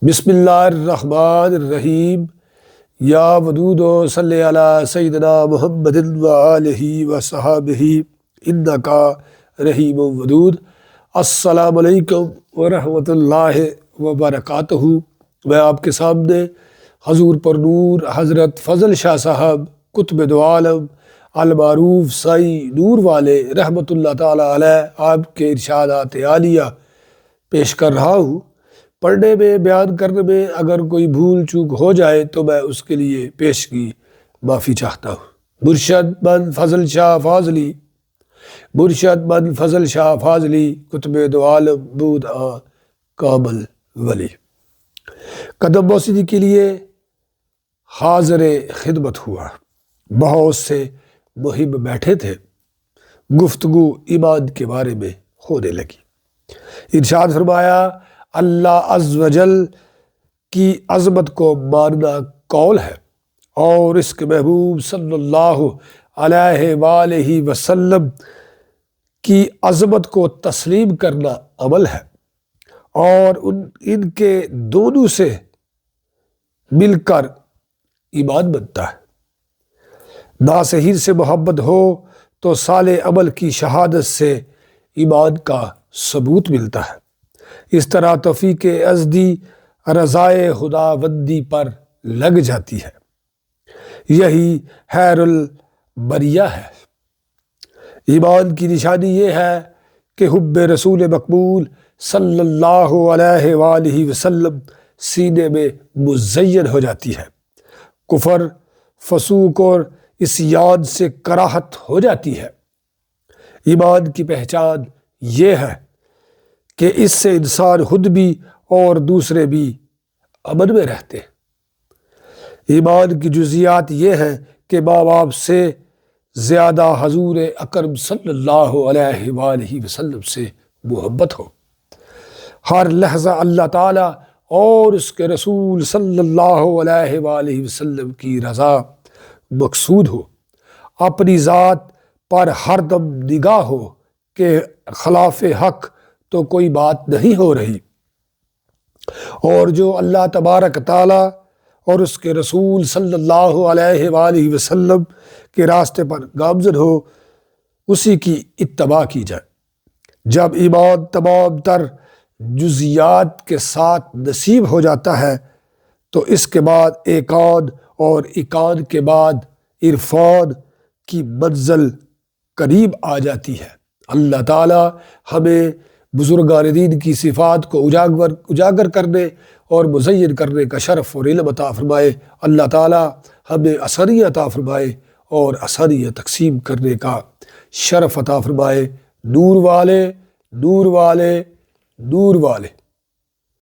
بسم اللہ الرحمن الرحیم یا ودود صلی علی سیدنا محمد وآلہ وصحابہ انکا رحیم ودود۔ السلام علیکم ورحمۃ اللہ وبرکاتہ۔ میں آپ کے سامنے حضور پر نور حضرت فضل شاہ صاحب قطب دو عالم المعروف سائی نور والے رحمۃ اللہ تعالی علیہ آپ کے ارشادات عالیہ پیش کر رہا ہوں۔ پڑھنے میں بیان کرنے میں اگر کوئی بھول چوک ہو جائے تو میں اس کے لیے پیشگی معافی چاہتا ہوں۔ مرشد من فضل شاہ فاضلی، مرشد من فضل شاہ فاضلی قطب دو عالم بود کامل ولی۔ قدم موسیقی کے لیے حاضر خدمت ہوا۔ بہت سے محب بیٹھے تھے، گفتگو ایمان کے بارے میں ہونے لگی۔ ارشاد فرمایا، اللہ عز و جل کی عظمت کو ماننا قول ہے اور اس کے محبوب صلی اللہ علیہ وآلہ وسلم کی عظمت کو تسلیم کرنا عمل ہے، اور ان کے دونوں سے مل کر ایمان بنتا ہے۔ ناصحین سے محبت ہو تو صالح عمل کی شہادت سے ایمان کا ثبوت ملتا ہے۔ اس طرح توفیق ازدی رضائے خداوندی پر لگ جاتی ہے۔ یہی خیر البریہ ہے۔ ایمان کی نشانی یہ ہے کہ حب رسول مقبول صلی اللہ علیہ وآلہ وسلم سینے میں مزین ہو جاتی ہے۔ کفر، فسوق اور عصیان سے کراہت ہو جاتی ہے۔ ایمان کی پہچان یہ ہے کہ اس سے انسان خود بھی اور دوسرے بھی امن میں رہتے ہیں۔ ایمان کی جزیات یہ ہیں کہ ماں باپ سے زیادہ حضور اکرم صلی اللہ علیہ وآلہ وسلم سے محبت ہو۔ ہر لحظہ اللہ تعالیٰ اور اس کے رسول صلی اللہ علیہ وآلہ وسلم کی رضا مقصود ہو۔ اپنی ذات پر ہر دم نگاہ ہو کہ خلاف حق تو کوئی بات نہیں ہو رہی، اور جو اللہ تبارک تعالیٰ اور اس کے رسول صلی اللہ علیہ وآلہ وسلم کے راستے پر گامزن ہو اسی کی اتباع کی جائے۔ جب ایمان تمام تر جزیات کے ساتھ نصیب ہو جاتا ہے تو اس کے بعد ایقان، اور ایقان کے بعد عرفان کی منزل قریب آ جاتی ہے۔ اللہ تعالیٰ ہمیں بزرگان دین کی صفات کو اجاگر کرنے اور مزین کرنے کا شرف اور علم عطا فرمائے۔ اللہ تعالیٰ ہمیں آسانی عطا فرمائے اور آسانیاں تقسیم کرنے کا شرف عطا فرمائے۔ نور والے، نور والے، نور والے۔